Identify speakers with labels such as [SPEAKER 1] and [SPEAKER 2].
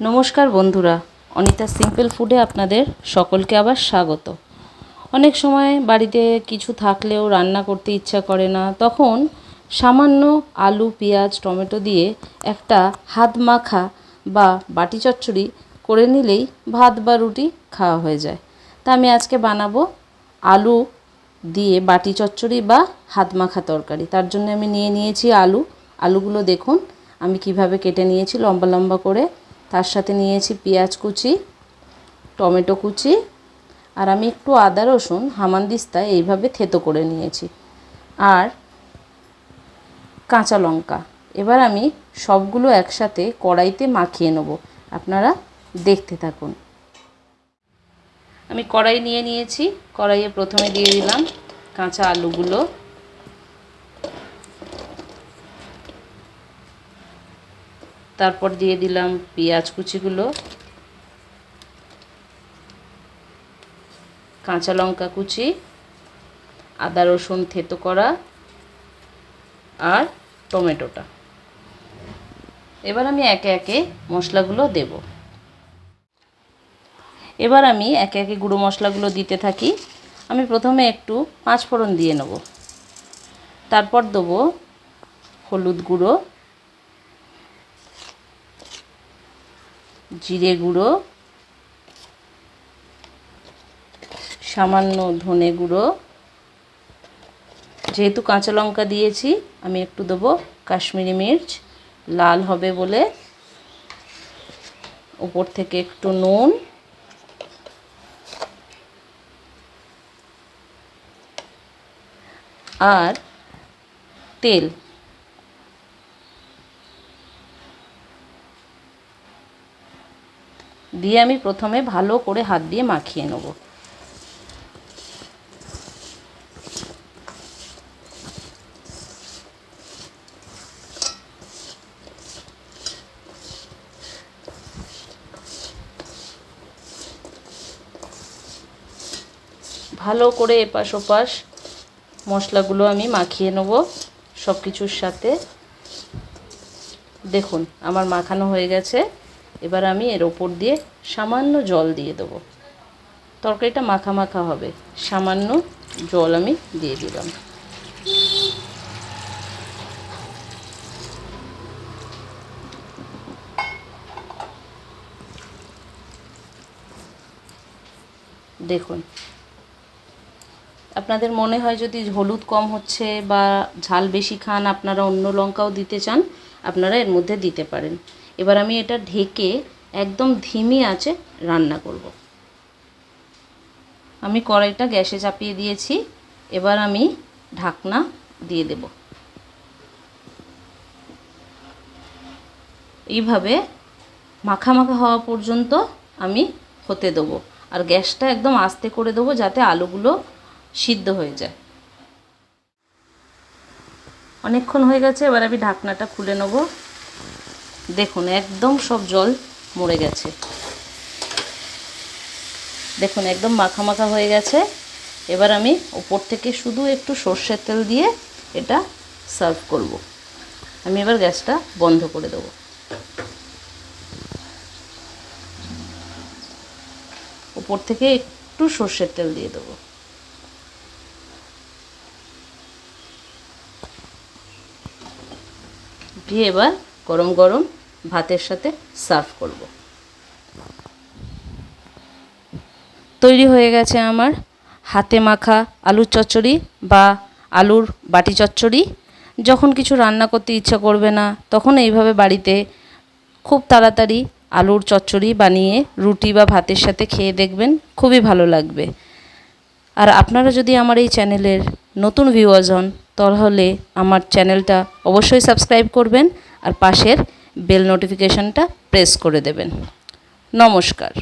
[SPEAKER 1] নমস্কার বন্ধুরা, অনিতাস সিম্পল ফুডে আপনাদের সকলকে আবার স্বাগত। অনেক সময় বাড়িতে কিছু থাকলেও রান্না করতে ইচ্ছা করে না, তখন সামান্য আলু, পেঁয়াজ, টমেটো দিয়ে একটা হাত মাখা বা বাটি চচ্চড়ি করে নিলেই ভাত বা রুটি খাওয়া হয়ে যায়। তা আমি আজকে বানাবো আলু দিয়ে বাটি চচ্চড়ি বা হাত মাখা তরকারি। তার জন্য আমি নিয়েছি আলুগুলো দেখুন আমি কিভাবে কেটে নিয়েছি লম্বা লম্বা করে। তার সাথে নিয়েছি পেঁয়াজ কুচি, টমেটো কুচি, আর আমি একটু আদা রসুন হামানদিস্তায় এইভাবে থেতো করে নিয়েছি, আর কাঁচা লঙ্কা। এবার আমি সবগুলো একসাথে কড়াইতে মাখিয়ে নেব, আপনারা দেখতে থাকুন। আমি কড়াই নিয়েছি, কড়াইয়ে প্রথমে দিয়ে দিলাম কাঁচা আলুগুলো, তারপর দিয়ে দিলাম পেঁয়াজ কুচিগুলো, কাঁচা লঙ্কা কুচি, আদা রসুন থেতো করা, আর টমেটোটা। এবার আমি একে একে মশলাগুলো দেব। এবার আমি একে একে গুঁড়ো মশলাগুলো দিতে থাকি। আমি প্রথমে একটু 5 ফোড়ন দিয়ে নেব, তারপর দেবো হলুদ গুঁড়ো, জিরে গুঁড়ো, সামান্য ধনে গুঁড়ো, যেহেতু কাঁচা লঙ্কা দিয়েছি আমি একটু দেবো কাশ্মীরি মির্চ, লাল হবে বলে, উপর থেকে একটু নুন, আর তেল। দিয়ে আমি প্রথমে ভালো করে হাত দিয়ে মাখিয়ে নেব। ভালো করে এপাশ ওপাশ মশলাগুলো আমি মাখিয়ে নেব সব কিছুর সাথে। দেখুন আমার মাখানো হয়ে গেছে। এবার আমি এর ওপর দিয়ে সামান্য জল দিয়ে দেবো, তরকারিটা মাখা মাখা হবে। সামান্য জল আমি দিয়ে দিলাম। দেখুন আপনাদের মনে হয় যদি হলুদ কম হচ্ছে বা ঝাল বেশি খান, আপনারা অন্য লঙ্কাও দিতে চান, আপনারা এর মধ্যে দিতে পারেন। এবার আমি এটা ঢেকে একদম ধিমি আঁচে রান্না করব। আমি কড়াইটা গ্যাসে চাপিয়ে দিয়েছি, এবার আমি ঢাকনা দিয়ে দেব। এইভাবে মাখা মাখা হওয়া পর্যন্ত আমি হতে দেবো, আর গ্যাসটা একদম আস্তে করে দেবো যাতে আলুগুলো সিদ্ধ হয়ে যায়। অনেকক্ষণ হয়ে গেছে, এবার আমি ঢাকনাটা খুলে নেব। দেখুন একদম সব জল মরে গেছে। দেখুন একদম মাখা মাখা হয়ে গেছে। এবার আমি উপর থেকে শুধু একটু সর্ষের তেল দিয়ে এটা সার্ভ করব। আমি এবার গ্যাসটা বন্ধ করে দেব। উপর থেকে একটু সর্ষের তেল দিয়ে দেবো। দিয়ে এবার গরম গরম ভাতের সাথে সার্ভ করব। তৈরি হয়ে গেছে আমার হাতে মাখা আলুর চচ্চড়ি বা আলুর বাটি চচ্চড়ি। যখন কিছু রান্না করতে ইচ্ছা করবে না, তখন এইভাবে বাড়িতে খুব তাড়াতাড়ি আলুর চচ্চড়ি বানিয়ে রুটি বা ভাতের সাথে খেয়ে দেখবেন, খুবই ভালো লাগবে। আর আপনারা যদি আমার এই চ্যানেলের নতুন ভিউয়ার্স হন, তাহলে আমার চ্যানেলটা অবশ্যই সাবস্ক্রাইব করবেন আর পাশের বেল নোটিফিকেশনটা প্রেস করে দেবেন। নমস্কার।